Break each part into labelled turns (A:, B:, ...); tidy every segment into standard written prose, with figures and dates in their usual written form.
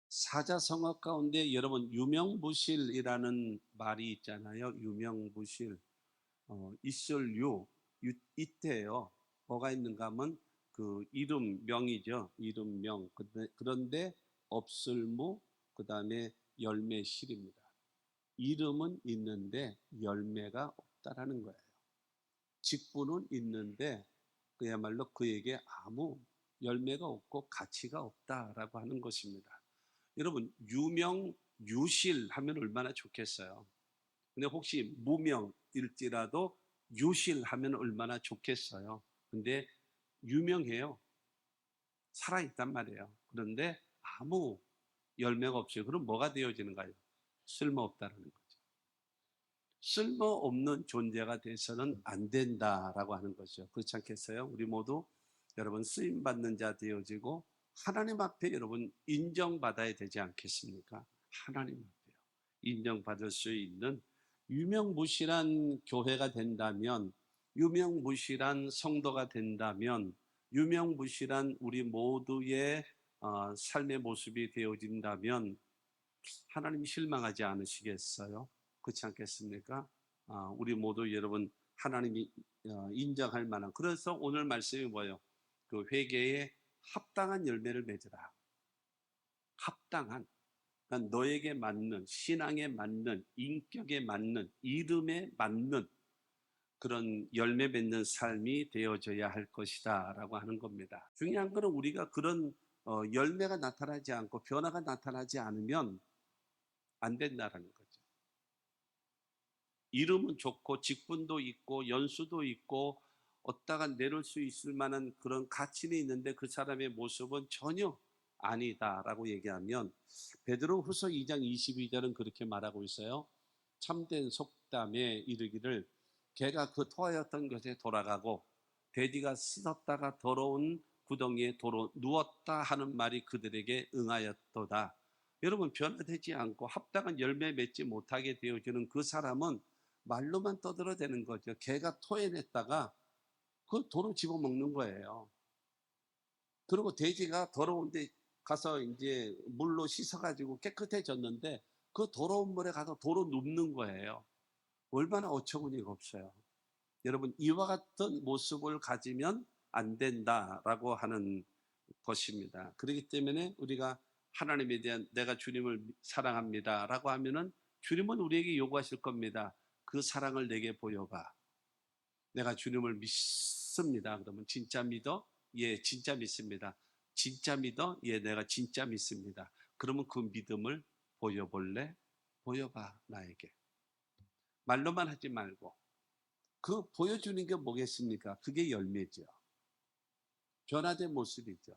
A: 사자성어 가운데 여러분 유명무실이라는 말이 있잖아요. 유명무실. 있을유 있대요. 뭐가 있는가 하면 그 이름 명이죠. 이름 명. 그런데 없을무 그다음에 열매실입니다. 이름은 있는데 열매가 없다라는 거예요. 직분은 있는데 그야말로 그에게 아무 열매가 없고 가치가 없다라고 하는 것입니다. 여러분 유명 유실 하면 얼마나 좋겠어요. 근데 혹시 무명일지라도 유실 하면 얼마나 좋겠어요. 근데 유명해요. 살아있단 말이에요. 그런데 아무 열매가 없어요. 그럼 뭐가 되어지는가요? 쓸모없다라는 거죠. 쓸모없는 존재가 돼서는 안 된다라고 하는 거죠. 그렇지 않겠어요? 우리 모두 여러분 쓰임받는 자 되어지고 하나님 앞에 여러분 인정받아야 되지 않겠습니까? 하나님 앞에요. 인정받을 수 있는 유명무실한 교회가 된다면, 유명무실한 성도가 된다면, 유명무실한 우리 모두의 삶의 모습이 되어진다면 하나님 실망하지 않으시겠어요? 그렇지 않겠습니까? 우리 모두 여러분 하나님이 인정할 만한, 그래서 오늘 말씀이 뭐예요? 그 회개에 합당한 열매를 맺으라. 합당한, 그러니까 너에게 맞는, 신앙에 맞는, 인격에 맞는, 이름에 맞는 그런 열매 맺는 삶이 되어져야 할 것이다 라고 하는 겁니다. 중요한 것은 우리가 그런 열매가 나타나지 않고 변화가 나타나지 않으면 안 된다라는 거죠. 이름은 좋고 직분도 있고 연수도 있고 얻다가 내릴 수 있을 만한 그런 가치는 있는데 그 사람의 모습은 전혀 아니다라고 얘기하면 베드로후서 2장 22절은 그렇게 말하고 있어요. 참된 속담에 이르기를 개가 그 토하였던 것에 돌아가고 돼지가 씻었다가 더러운 구덩이에 누웠다 하는 말이 그들에게 응하였도다. 여러분 변화되지 않고 합당한 열매 맺지 못하게 되어지는 그 사람은 말로만 떠들어대는 거죠. 개가 토해냈다가 그 도로 집어먹는 거예요. 그리고 돼지가 더러운데 가서 이제 물로 씻어가지고 깨끗해졌는데 그 더러운 물에 가서 도로 눕는 거예요. 얼마나 어처구니가 없어요. 여러분 이와 같은 모습을 가지면 안 된다라고 하는 것입니다. 그렇기 때문에 우리가 하나님에 대한 내가 주님을 사랑합니다라고 하면은 주님은 우리에게 요구하실 겁니다. 그 사랑을 내게 보여봐. 내가 주님을 믿습니다. 그러면 진짜 믿어? 예, 진짜 믿습니다. 진짜 믿어? 예, 내가 진짜 믿습니다. 그러면 그 믿음을 보여볼래? 보여봐, 나에게. 말로만 하지 말고. 그 보여주는 게 뭐겠습니까? 그게 열매죠. 변화된 모습이죠.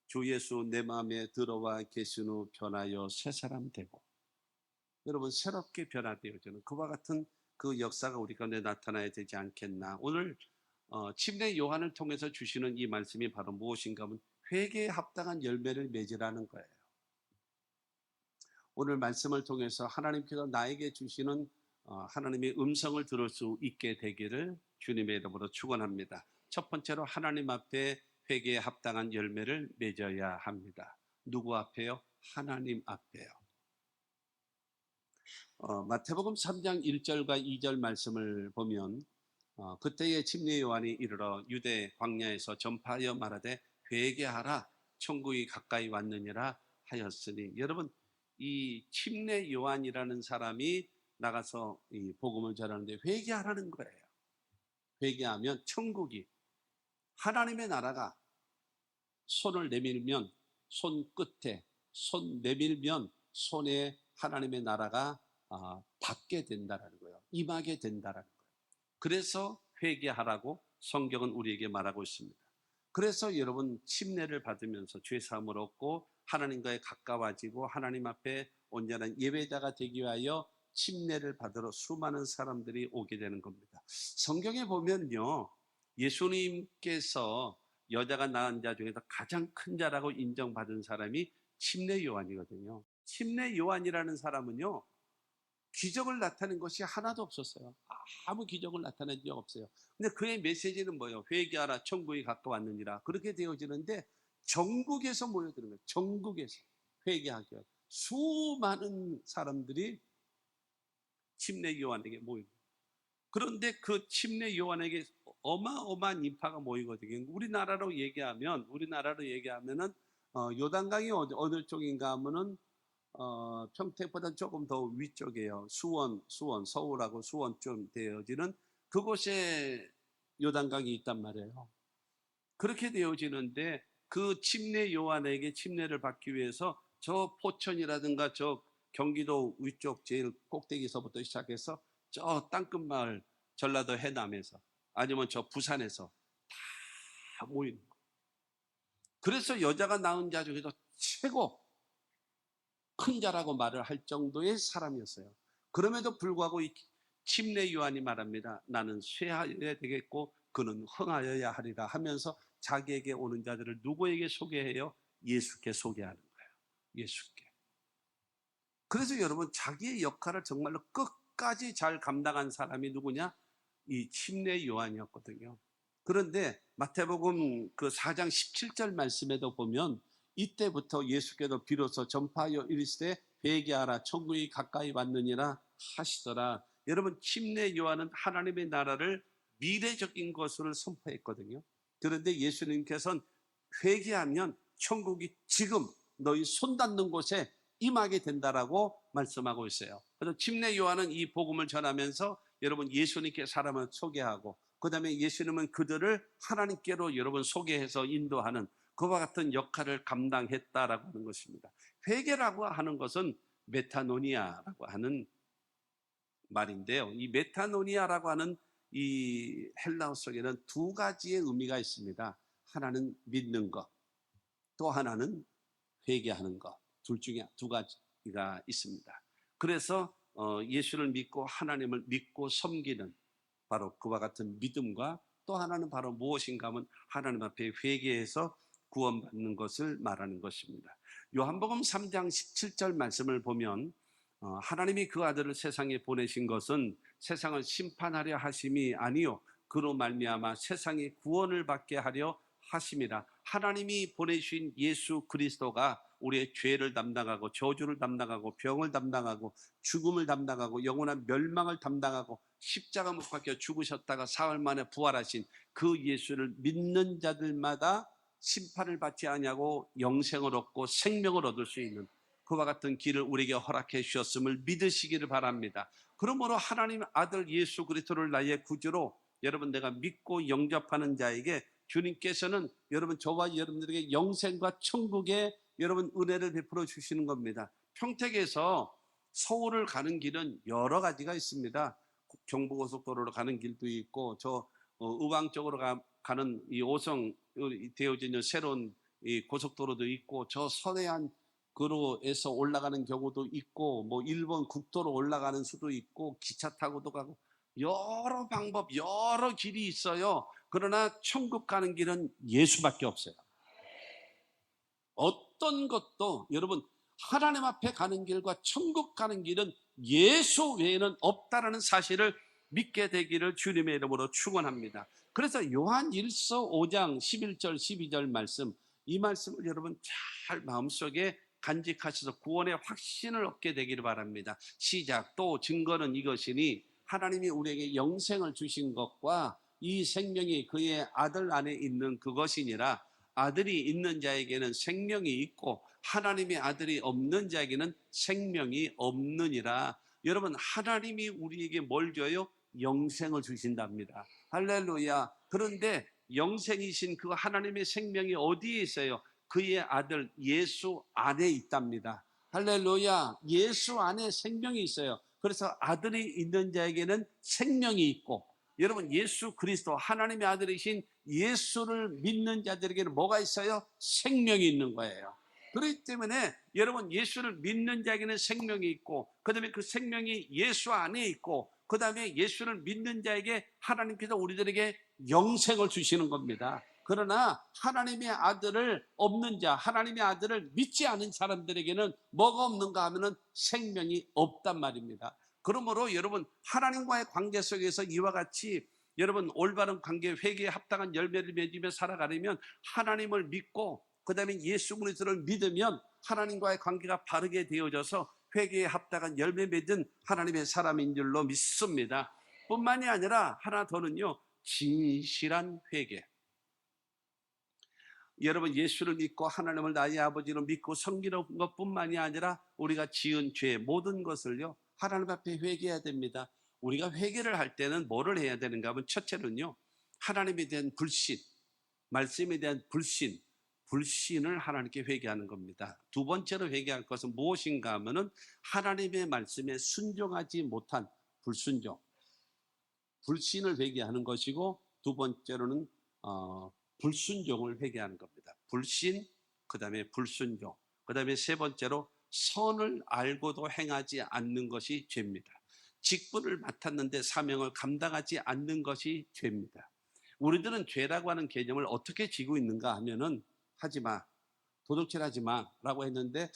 A: 주 예수 내 마음에 들어와 계신 후 변하여 새 사람 되고 여러분 새롭게 변화되어지는 그와 같은 그 역사가 우리 가운데 나타나야 되지 않겠나. 오늘 침례 요한을 통해서 주시는 이 말씀이 바로 무엇인가 하면 회개에 합당한 열매를 맺으라는 거예요. 오늘 말씀을 통해서 하나님께서 나에게 주시는 하나님의 음성을 들을 수 있게 되기를 주님의 이름으로 축원합니다. 첫 번째로 하나님 앞에 회개에 합당한 열매를 맺어야 합니다. 누구 앞에요? 하나님 앞에요. 마태복음 3장 1절과 2절 말씀을 보면 그때에 침례 요한이 이르러 유대 광야에서 전파하여 말하되 회개하라 천국이 가까이 왔느니라 하였으니 여러분 이 침례 요한이라는 사람이 나가서 이 복음을 전하는데 회개하라는 거예요. 회개하면 천국이 하나님의 나라가 손을 내밀면 손끝에 손 내밀면 손에 하나님의 나라가 닿게 된다라는 거예요. 임하게 된다라는 거예요. 그래서 회개하라고 성경은 우리에게 말하고 있습니다. 그래서 여러분 침례를 받으면서 죄 사함을 얻고 하나님과에 가까워지고 하나님 앞에 온전한 예배자가 되기 위하여 침례를 받으러 수많은 사람들이 오게 되는 겁니다. 성경에 보면요. 예수님께서 여자가 낳은 자 중에서 가장 큰 자라고 인정받은 사람이 침례 요한이거든요. 침례 요한이라는 사람은요. 기적을 나타낸 것이 하나도 없었어요. 아무 기적을 나타낸 적 없어요. 근데 그의 메시지는 뭐예요? 회개하라 천국이 가까웠느니라. 그렇게 되어지는데 전국에서 모여드는 거예요. 전국에서. 회개하기 위해 수많은 사람들이 침례 요한에게 모입니다. 그런데 그 침례 요한에게 어마어마한 인파가 모이거든요. 우리나라로 얘기하면은 요단강이 어느 쪽인가 하면은 평택보다 조금 더 위쪽이에요. 수원, 서울하고 수원쯤 되어지는 그곳에 요단강이 있단 말이에요. 그렇게 되어지는데 그 침례 요한에게 침례를 받기 위해서 저 포천이라든가 저 경기도 위쪽 제일 꼭대기서부터 시작해서 저 땅끝마을 전라도 해남에서 아니면 저 부산에서 다 모이는 거예요. 그래서 여자가 낳은 자 중에서 최고 큰 자라고 말을 할 정도의 사람이었어요. 그럼에도 불구하고 이 침례 요한이 말합니다. 나는 쇠하여야 되겠고 그는 흥하여야 하리라 하면서 자기에게 오는 자들을 누구에게 소개해요? 예수께 소개하는 거예요. 예수께. 그래서 여러분 자기의 역할을 정말로 끝까지 잘 감당한 사람이 누구냐? 이 침례 요한이었거든요. 그런데 마태복음 그 4장 17절 말씀에도 보면 이때부터 예수께서 비로소 전파하여 이르시되 회개하라 천국이 가까이 왔느니라 하시더라. 여러분 침례 요한은 하나님의 나라를 미래적인 것으로 선포했거든요. 그런데 예수님께서는 회개하면 천국이 지금 너희 손 닿는 곳에 임하게 된다라고 말씀하고 있어요. 그래서 침례 요한은 이 복음을 전하면서 여러분 예수님께 사람을 소개하고 그 다음에 예수님은 그들을 하나님께로 여러분 소개해서 인도하는 그와 같은 역할을 감당했다라고 하는 것입니다. 회개라고 하는 것은 메타노니아라고 하는 말인데요. 이 메타노니아라고 하는 이 헬라어 속에는 두 가지의 의미가 있습니다. 하나는 믿는 것, 또 하나는 회개하는 것. 둘 중에 두 가지가 있습니다. 그래서 예수를 믿고 하나님을 믿고 섬기는 바로 그와 같은 믿음과 또 하나는 바로 무엇인가 하면 하나님 앞에 회개해서 구원받는 것을 말하는 것입니다. 요한복음 3장 17절 말씀을 보면 하나님이 그 아들을 세상에 보내신 것은 세상을 심판하려 하심이 아니요 그로 말미암아 세상이 구원을 받게 하려 하심이라. 하나님이 보내신 예수 그리스도가 우리의 죄를 담당하고 저주를 담당하고 병을 담당하고 죽음을 담당하고 영원한 멸망을 담당하고 십자가 못 박혀 죽으셨다가 사흘 만에 부활하신 그 예수를 믿는 자들마다 심판을 받지 아니하고 영생을 얻고 생명을 얻을 수 있는 그와 같은 길을 우리에게 허락해 주셨음을 믿으시기를 바랍니다. 그러므로 하나님 아들 예수 그리스도를 나의 구주로 여러분 내가 믿고 영접하는 자에게 주님께서는 여러분 저와 여러분들에게 영생과 천국의 여러분 은혜를 베풀어 주시는 겁니다. 평택에서 서울을 가는 길은 여러 가지가 있습니다. 경부고속도로로 가는 길도 있고 저 의왕 쪽으로 가는 이 오성 되어지는 새로운 이 고속도로도 있고 저 서해안 그로에서 올라가는 경우도 있고 뭐 일본 국도로 올라가는 수도 있고 기차 타고도 가고 여러 방법 여러 길이 있어요. 그러나 천국 가는 길은 예수밖에 없어요. 어떤 것도 여러분 하나님 앞에 가는 길과 천국 가는 길은 예수 외에는 없다라는 사실을 믿게 되기를 주님의 이름으로 축원합니다. 그래서 요한 1서 5장 11절 12절 말씀 이 말씀을 여러분 잘 마음속에 간직하셔서 구원의 확신을 얻게 되기를 바랍니다. 시작 또 증거는 이것이니 하나님이 우리에게 영생을 주신 것과 이 생명이 그의 아들 안에 있는 그것이니라. 아들이 있는 자에게는 생명이 있고 하나님의 아들이 없는 자에게는 생명이 없느니라. 여러분 하나님이 우리에게 뭘 줘요? 영생을 주신답니다. 할렐루야. 그런데 영생이신 그 하나님의 생명이 어디에 있어요? 그의 아들 예수 안에 있답니다. 할렐루야. 예수 안에 생명이 있어요. 그래서 아들이 있는 자에게는 생명이 있고 여러분 예수 그리스도 하나님의 아들이신 예수를 믿는 자들에게는 뭐가 있어요? 생명이 있는 거예요. 그렇기 때문에 여러분 예수를 믿는 자에게는 생명이 있고 그 다음에 그 생명이 예수 안에 있고 그 다음에 예수를 믿는 자에게 하나님께서 우리들에게 영생을 주시는 겁니다. 그러나 하나님의 아들을 없는 자, 하나님의 아들을 믿지 않은 사람들에게는 뭐가 없는가 하면은 생명이 없단 말입니다. 그러므로 여러분 하나님과의 관계 속에서 이와 같이 여러분 올바른 관계 회개에 합당한 열매를 맺으며 살아가려면 하나님을 믿고 그 다음에 예수 그리스도를 믿으면 하나님과의 관계가 바르게 되어져서 회개에 합당한 열매 맺은 하나님의 사람인 줄로 믿습니다. 뿐만이 아니라 하나 더는요, 진실한 회개. 여러분, 예수를 믿고 하나님을 나의 아버지로 믿고 섬기는 것뿐만이 아니라 우리가 지은 죄 모든 것을요, 하나님 앞에 회개해야 됩니다. 우리가 회개를 할 때는 뭐를 해야 되는가 하면, 첫째는요, 하나님에 대한 불신, 말씀에 대한 불신을 하나님께 회개하는 겁니다. 두 번째로 회개할 것은 무엇인가 하면은 하나님의 말씀에 순종하지 못한 불신을 회개하는 것이고, 두 번째로는 불순종을 회개하는 겁니다. 불신, 그 다음에 불순종, 그 다음에 세 번째로 선을 알고도 행하지 않는 것이 죄입니다. 직분을 맡았는데 사명을 감당하지 않는 것이 죄입니다. 우리들은 죄라고 하는 개념을 어떻게 지고 있는가 하면은, 하지마, 도둑질 하지마 라고 했는데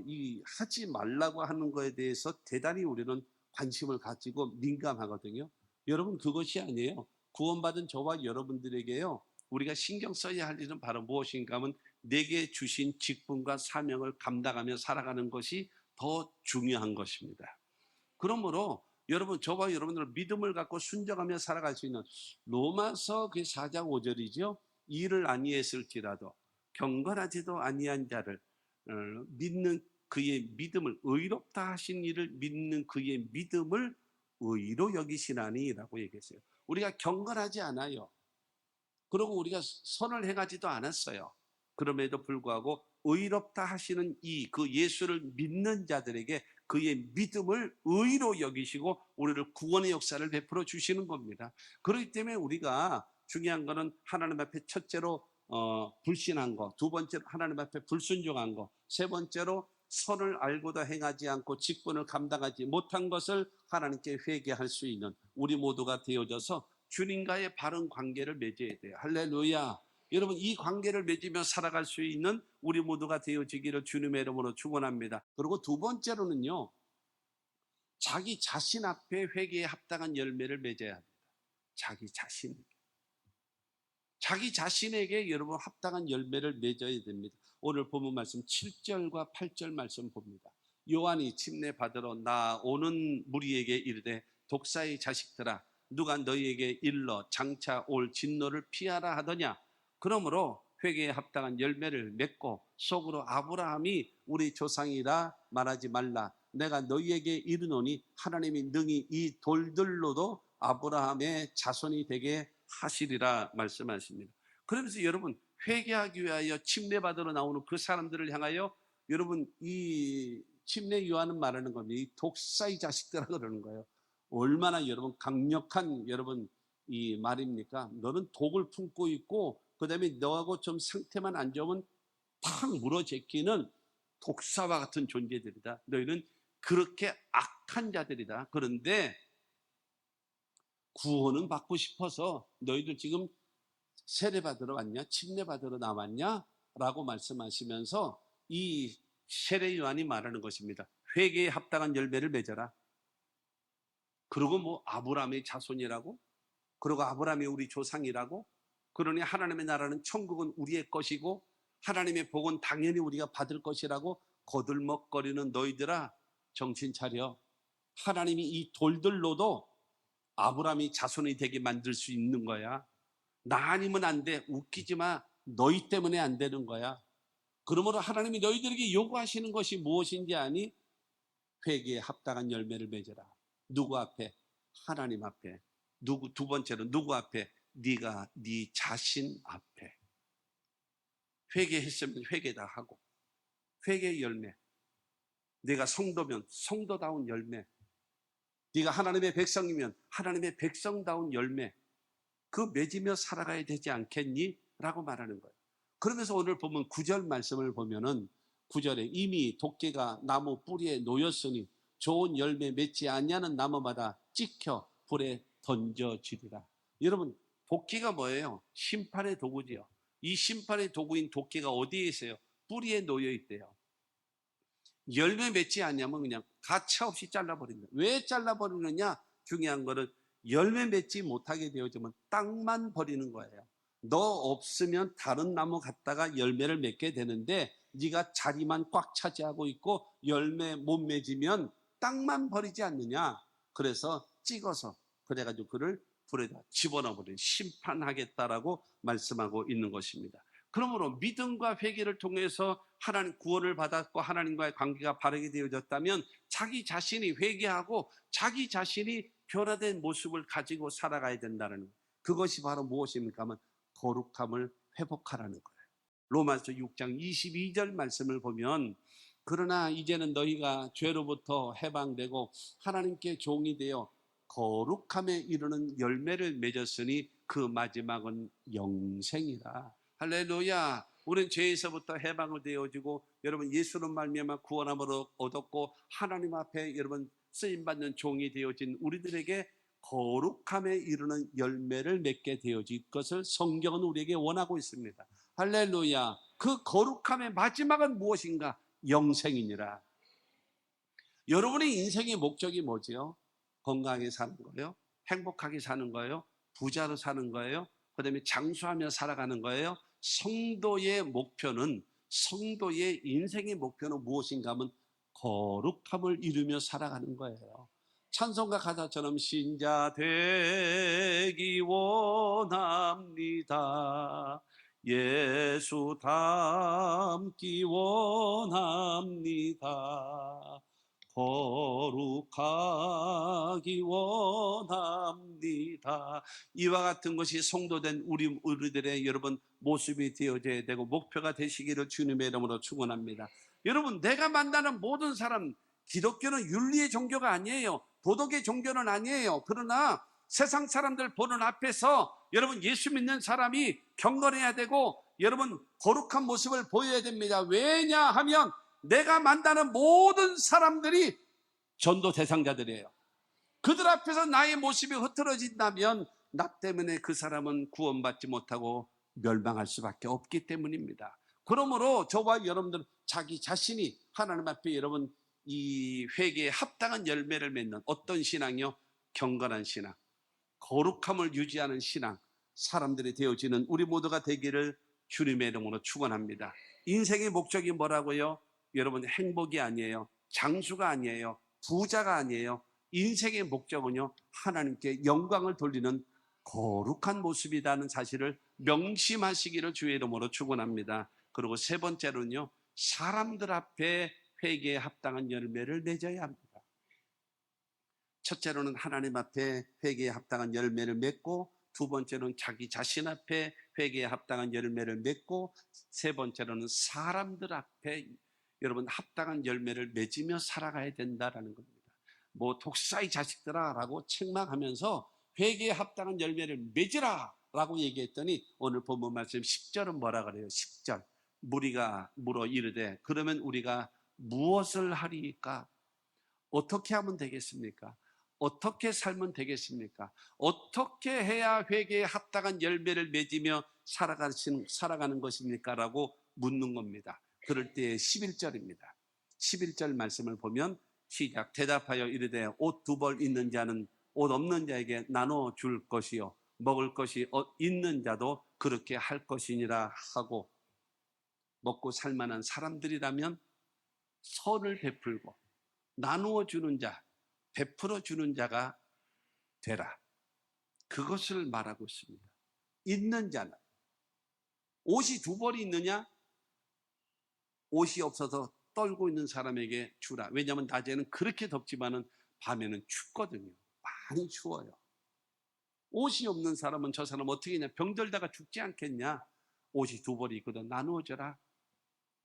A: 이 하지 말라고 하는 것에 대해서 대단히 우리는 관심을 가지고 민감하거든요. 여러분, 그것이 아니에요. 구원받은 저와 여러분들에게요, 우리가 신경 써야 할 일은 바로 무엇인가 하면, 내게 주신 직분과 사명을 감당하며 살아가는 것이 더 중요한 것입니다. 그러므로 여러분, 저와 여러분들은 믿음을 갖고 순종하며 살아갈 수 있는, 로마서 4장 5절이죠. 일을 아니했을지라도 경건하지도 아니한 자를 믿는 그의 믿음을, 의롭다 하신 이를 믿는 그의 믿음을 의로 여기시나니 라고 얘기했어요. 우리가 경건하지 않아요. 그리고 우리가 선을 행하지도 않았어요. 그럼에도 불구하고 의롭다 하시는 그 예수를 믿는 자들에게 그의 믿음을 의로 여기시고 우리를 구원의 역사를 베풀어 주시는 겁니다. 그렇기 때문에 우리가 중요한 거는 하나님 앞에 첫째로 불신한 거, 두 번째로 하나님 앞에 불순종한 거, 세 번째로 선을 알고도 행하지 않고 직분을 감당하지 못한 것을 하나님께 회개할 수 있는 우리 모두가 되어져서 주님과의 바른 관계를 맺어야 돼요. 할렐루야. 여러분, 이 관계를 맺으며 살아갈 수 있는 우리 모두가 되어지기를 주님의 이름으로 축원합니다. 그리고 두 번째로는요, 자기 자신 앞에 회개에 합당한 열매를 맺어야 합니다. 자기 자신에게 여러분 합당한 열매를 맺어야 됩니다. 오늘 본문 말씀 7절과 8절 말씀 봅니다. 요한이 침례 받으러 나오는 무리에게 이르되, 독사의 자식들아, 누가 너희에게 일러 장차 올 진노를 피하라 하더냐. 그러므로 회개에 합당한 열매를 맺고 속으로 아브라함이 우리 조상이라 말하지 말라. 내가 너희에게 이르노니 하나님이 능히 이 돌들로도 아브라함의 자손이 되게 하시리라 말씀하십니다. 그러면서 여러분, 회개하기 위하여 침례받으러 나오는 그 사람들을 향하여 여러분, 이 침례 요한은 말하는 겁니다. 이 독사의 자식들아 그러는 거예요. 얼마나 여러분 강력한 여러분 이 말입니까? 너는 독을 품고 있고, 그 다음에 너하고 좀 상태만 안 좋으면 탁 물어제끼는 독사와 같은 존재들이다. 너희는 그렇게 악한 자들이다. 그런데 구원은 받고 싶어서 너희들 지금 세례받으러 왔냐? 침례받으러 나왔냐? 라고 말씀하시면서 이 세례 요한이 말하는 것입니다. 회개에 합당한 열매를 맺어라. 그리고 뭐 아브라함의 자손이라고? 그리고 아브라함이 우리 조상이라고? 그러니 하나님의 나라는, 천국은 우리의 것이고 하나님의 복은 당연히 우리가 받을 것이라고 거들먹거리는 너희들아, 정신 차려. 하나님이 이 돌들로도 아브라함이 자손이 되게 만들 수 있는 거야. 나 아니면 안 돼. 웃기지 마. 너희 때문에 안 되는 거야. 그러므로 하나님이 너희들에게 요구하시는 것이 무엇인지 아니? 회개에 합당한 열매를 맺어라. 누구 앞에? 하나님 앞에. 두 번째로 누구 앞에? 네가 네 자신 앞에. 회개했으면 회개다 하고, 회개의 열매. 네가 성도면 성도다운 열매, 네가 하나님의 백성이면 하나님의 백성다운 열매, 그 맺으며 살아가야 되지 않겠니? 라고 말하는 거예요. 그러면서 오늘 보면 9절 말씀을 보면은 9절에 이미 도끼가 나무 뿌리에 놓였으니 좋은 열매 맺지 아니하는 나무마다 찍혀 불에 던져지리라. 여러분, 도끼가 뭐예요? 심판의 도구지요. 이 심판의 도구인 도끼가 어디에 있어요? 뿌리에 놓여 있대요. 열매 맺지 않냐면 그냥 가차없이 잘라버린다. 왜 잘라버리느냐? 중요한 거는 열매 맺지 못하게 되어지면 땅만 버리는 거예요. 너 없으면 다른 나무 갖다가 열매를 맺게 되는데 네가 자리만 꽉 차지하고 있고 열매 못 맺으면 땅만 버리지 않느냐. 그래서 찍어서 그래가지고 그를 불에다 집어넣어버린 심판하겠다라고 말씀하고 있는 것입니다. 그러므로 믿음과 회개를 통해서 하나님 구원을 받았고 하나님과의 관계가 바르게 되어졌다면 자기 자신이 회개하고 자기 자신이 변화된 모습을 가지고 살아가야 된다는 거예요. 그것이 바로 무엇입니까 하면 거룩함을 회복하라는 거예요. 로마서 6장 22절 말씀을 보면 그러나 이제는 너희가 죄로부터 해방되고 하나님께 종이 되어 거룩함에 이르는 열매를 맺었으니 그 마지막은 영생이라. 할렐루야. 우리는 죄에서부터 해방을 되어지고 여러분 예수로 말미암아 구원함을 얻었고 하나님 앞에 여러분 쓰임받는 종이 되어진 우리들에게 거룩함에 이르는 열매를 맺게 되어질 것을 성경은 우리에게 원하고 있습니다. 할렐루야. 그 거룩함의 마지막은 무엇인가? 영생이니라. 여러분의 인생의 목적이 뭐지요? 건강하게 사는 거예요? 행복하게 사는 거예요? 부자로 사는 거예요? 그 다음에 장수하며 살아가는 거예요? 성도의 목표는, 성도의 인생의 목표는 무엇인가 하면 거룩함을 이루며 살아가는 거예요. 찬송가 가사처럼 신자 되기 원합니다. 예수 닮기 원합니다. 거룩하기 원합니다. 이와 같은 것이 성도된 우리들의 여러분 모습이 되어져야 되고 목표가 되시기를 주님의 이름으로 축원합니다. 여러분, 내가 만나는 모든 사람, 기독교는 윤리의 종교가 아니에요. 도덕의 종교는 아니에요. 그러나 세상 사람들 보는 앞에서 여러분 예수 믿는 사람이 경건해야 되고 여러분 거룩한 모습을 보여야 됩니다. 왜냐하면 내가 만나는 모든 사람들이 전도 대상자들이에요. 그들 앞에서 나의 모습이 흐트러진다면 나 때문에 그 사람은 구원받지 못하고 멸망할 수밖에 없기 때문입니다. 그러므로 저와 여러분들은 자기 자신이 하나님 앞에 여러분 이 회개에 합당한 열매를 맺는 어떤 신앙이요? 경건한 신앙, 거룩함을 유지하는 신앙, 사람들이 되어지는 우리 모두가 되기를 주님의 이름으로 축원합니다. 인생의 목적이 뭐라고요? 여러분 행복이 아니에요. 장수가 아니에요. 부자가 아니에요. 인생의 목적은요, 하나님께 영광을 돌리는 거룩한 모습이라는 사실을 명심하시기를 주의 이름으로 축원합니다. 그리고 세 번째로는요, 사람들 앞에 회개에 합당한 열매를 맺어야 합니다. 첫째로는 하나님 앞에 회개에 합당한 열매를 맺고, 두 번째로는 자기 자신 앞에 회개에 합당한 열매를 맺고, 세 번째로는 사람들 앞에 여러분 합당한 열매를 맺으며 살아가야 된다라는 겁니다. 뭐 독사의 자식들아 라고 책망하면서 회개에 합당한 열매를 맺으라 라고 얘기했더니 오늘 본문 말씀 10절은 뭐라 그래요? 10절 무리가 물어 이르되 그러면 우리가 무엇을 하리까? 어떻게 하면 되겠습니까? 어떻게 살면 되겠습니까? 어떻게 해야 회개에 합당한 열매를 맺으며 살아가는 것입니까? 라고 묻는 겁니다. 그럴 때 11절입니다. 11절 말씀을 보면 시작. 대답하여 이르되 옷 두 벌 있는 자는 옷 없는 자에게 나눠 줄 것이요 먹을 것이 있는 자도 그렇게 할 것이니라 하고, 먹고 살만한 사람들이라면 선을 베풀고 나누어 주는 자, 베풀어 주는 자가 되라. 그것을 말하고 있습니다. 있는 자는, 옷이 두 벌이 있느냐? 옷이 없어서 떨고 있는 사람에게 주라. 왜냐하면 낮에는 그렇게 덥지만은 밤에는 춥거든요. 많이 추워요. 옷이 없는 사람은 저 사람 어떻게 했냐? 병들다가 죽지 않겠냐? 옷이 두 벌이 있거든. 나누어 줘라.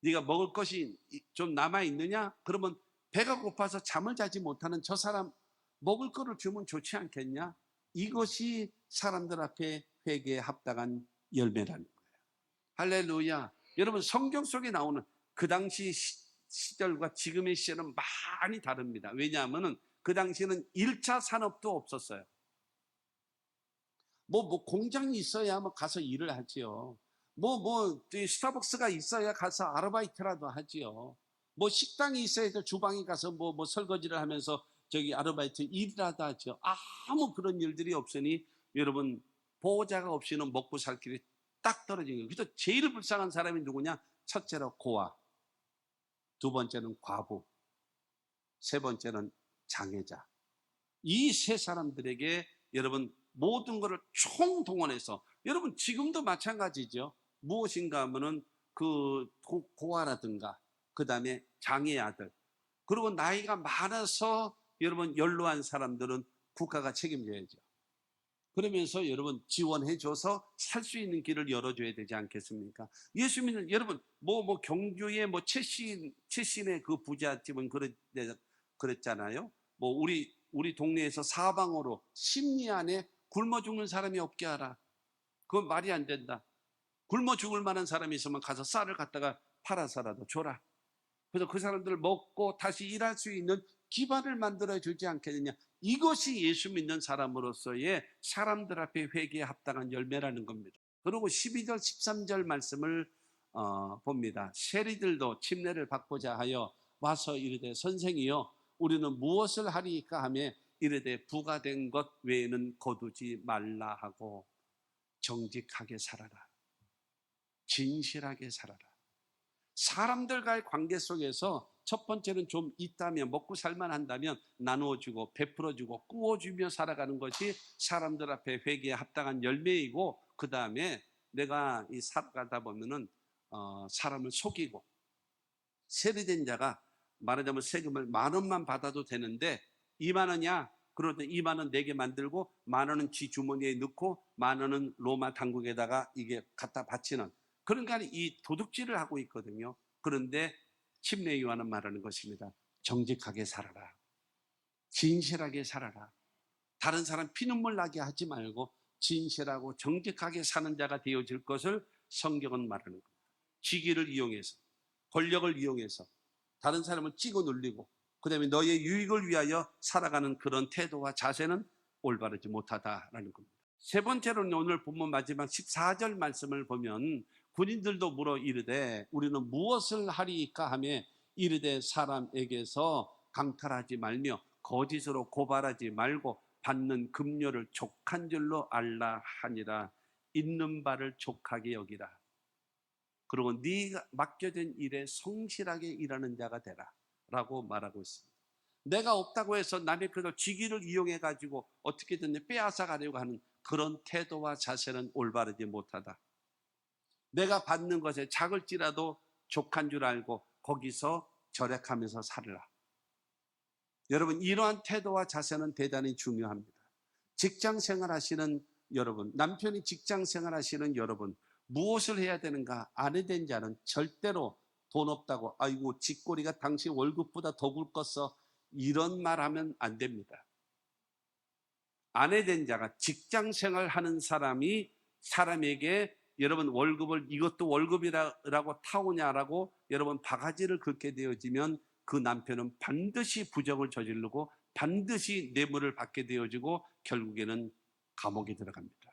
A: 네가 먹을 것이 좀 남아 있느냐? 그러면 배가 고파서 잠을 자지 못하는 저 사람 먹을 거를 주면 좋지 않겠냐? 이것이 사람들 앞에 회개에 합당한 열매라는 거예요. 할렐루야. 여러분 성경 속에 나오는 그 당시 시절과 지금의 시절은 많이 다릅니다. 왜냐하면 그 당시에는 1차 산업도 없었어요. 뭐 공장이 있어야 가서 일을 하지요. 스타벅스가 있어야 가서 아르바이트라도 하지요. 식당이 있어야 주방에 가서 설거지를 하면서 아르바이트 일이라도 하죠. 아무 그런 일들이 없으니 여러분 보호자가 없이는 먹고 살 길이 딱 떨어진 거예요. 그래서 제일 불쌍한 사람이 누구냐? 첫째로 고아. 두 번째는 과부, 세 번째는 장애자. 이 세 사람들에게 여러분 모든 것을 총동원해서, 여러분 지금도 마찬가지죠. 무엇인가 하면은 그 고아라든가 그 다음에 장애 아들, 그리고 나이가 많아서 여러분 연로한 사람들은 국가가 책임져야죠. 그러면서 여러분 지원해줘서 살 수 있는 길을 열어줘야 되지 않겠습니까? 예수 믿는 여러분, 경주의 최신의 그 부잣집은 그랬잖아요. 우리 동네에서 사방으로 심리 안에 굶어 죽는 사람이 없게 하라. 그건 말이 안 된다. 굶어 죽을 만한 사람이 있으면 가서 쌀을 갖다가 팔아서라도 줘라. 그래서 그 사람들을 먹고 다시 일할 수 있는 기반을 만들어 주지 않겠느냐. 이것이 예수 믿는 사람으로서의 사람들 앞에 회개에 합당한 열매라는 겁니다. 그리고 12절 13절 말씀을 봅니다. 세리들도 침례를 받고자 하여 와서 이르되 선생이여 우리는 무엇을 하리이까 하며 이르되 부과된 것 외에는 거두지 말라 하고 정직하게 살아라. 진실하게 살아라. 사람들과의 관계 속에서 첫 번째는 좀 있다면, 먹고 살만한다면 나누어주고 베풀어주고 꾸어주며 살아가는 것이 사람들 앞에 회개에 합당한 열매이고, 그 다음에 내가 이 살아가다 보면은 사람을 속이고, 세리된 자가 말하자면 세금을 10,000원만 받아도 되는데 20,000원이야. 그러더니 20,000원 내게 만들고 10,000원은 지 주머니에 넣고 10,000원은 로마 당국에다가 이게 갖다 바치는, 그러니까 이 도둑질을 하고 있거든요. 그런데 침례 요한은 말하는 것입니다. 정직하게 살아라. 진실하게 살아라. 다른 사람 피눈물 나게 하지 말고 진실하고 정직하게 사는 자가 되어질 것을 성경은 말하는 겁니다. 직위를 이용해서, 권력을 이용해서 다른 사람을 찍어 눌리고 그 다음에 너의 유익을 위하여 살아가는 그런 태도와 자세는 올바르지 못하다라는 겁니다. 세 번째로는 오늘 본문 마지막 14절 말씀을 보면 군인들도 물어 이르되 우리는 무엇을 하리이까 하며 이르되 사람에게서 강탈하지 말며 거짓으로 고발하지 말고 받는 급료를 족한 줄로 알라 하니라. 있는 바를 족하게 여기라. 그리고 네가 맡겨진 일에 성실하게 일하는 자가 되라 라고 말하고 있습니다. 내가 없다고 해서 남의 그런 직위를 이용해 가지고 어떻게든 빼앗아 가려고 하는 그런 태도와 자세는 올바르지 못하다. 내가 받는 것에 작을지라도 족한 줄 알고 거기서 절약하면서 살으라. 여러분, 이러한 태도와 자세는 대단히 중요합니다. 직장 생활하시는 여러분, 남편이 직장 생활하시는 여러분, 무엇을 해야 되는가 아내된 자는 절대로 돈 없다고 아이고 쥐꼬리가 당신 월급보다 더 굵었어 이런 말 하면 안 됩니다. 아내된 자가 직장 생활하는 사람에게 여러분 월급을 이것도 월급이라고 타오냐라고 여러분 바가지를 긁게 되어지면 그 남편은 반드시 부정을 저지르고 반드시 뇌물을 받게 되어지고 결국에는 감옥에 들어갑니다.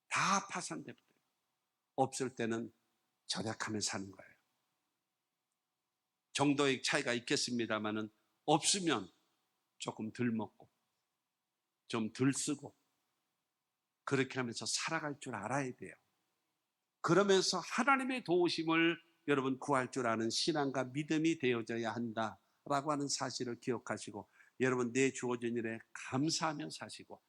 A: 다 파산됩니다. 없을 때는 절약하며 사는 거예요. 정도의 차이가 있겠습니다만은 없으면 조금 덜 먹고 좀 덜 쓰고 그렇게 하면서 살아갈 줄 알아야 돼요. 그러면서 하나님의 도우심을 여러분 구할 줄 아는 신앙과 믿음이 되어져야 한다라고 하는 사실을 기억하시고 여러분 내 주어진 일에 감사하며 사시고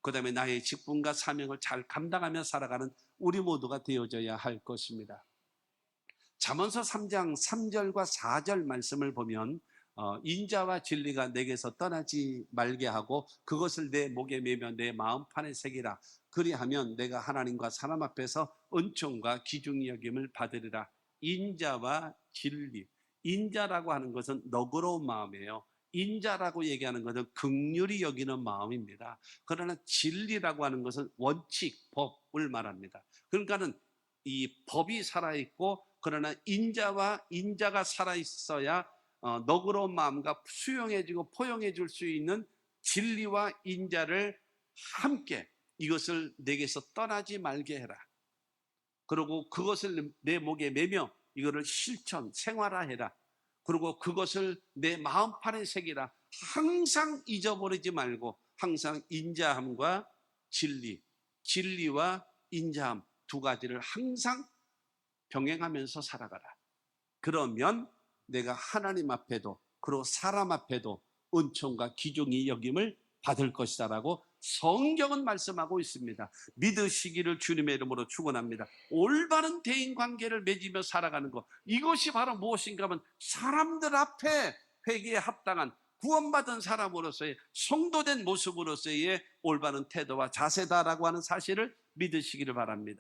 A: 그 다음에 나의 직분과 사명을 잘 감당하며 살아가는 우리 모두가 되어져야 할 것입니다. 잠언서 3장 3절과 4절 말씀을 보면 인자와 진리가 내게서 떠나지 말게 하고 그것을 내 목에 매며 내 마음판에 새기라. 그리하면 내가 하나님과 사람 앞에서 은총과 귀중히 여김을 받으리라. 인자와 진리. 인자라고 하는 것은 너그러운 마음이에요. 인자라고 얘기하는 것은 긍휼히 여기는 마음입니다. 그러나 진리라고 하는 것은 원칙, 법을 말합니다. 그러니까는 이 법이 살아있고 그러나 인자가 살아있어야 너그러운 마음과 수용해주고 포용해줄 수 있는 진리와 인자를 함께 이것을 내게서 떠나지 말게 해라. 그리고 그것을 내 목에 매며 이거를 생활화해라. 그리고 그것을 내 마음판에 새기라. 항상 잊어버리지 말고 항상 인자함과 진리와 인자함 두 가지를 항상 병행하면서 살아가라. 그러면 내가 하나님 앞에도 그리고 사람 앞에도 은총과 기중이 여김을 받을 것이다라고 성경은 말씀하고 있습니다. 믿으시기를 주님의 이름으로 축원합니다. 올바른 대인관계를 맺으며 살아가는 것, 이것이 바로 무엇인가 하면 사람들 앞에 회개에 합당한 구원받은 사람으로서의 성도된 모습으로서의 올바른 태도와 자세다라고 하는 사실을 믿으시기를 바랍니다.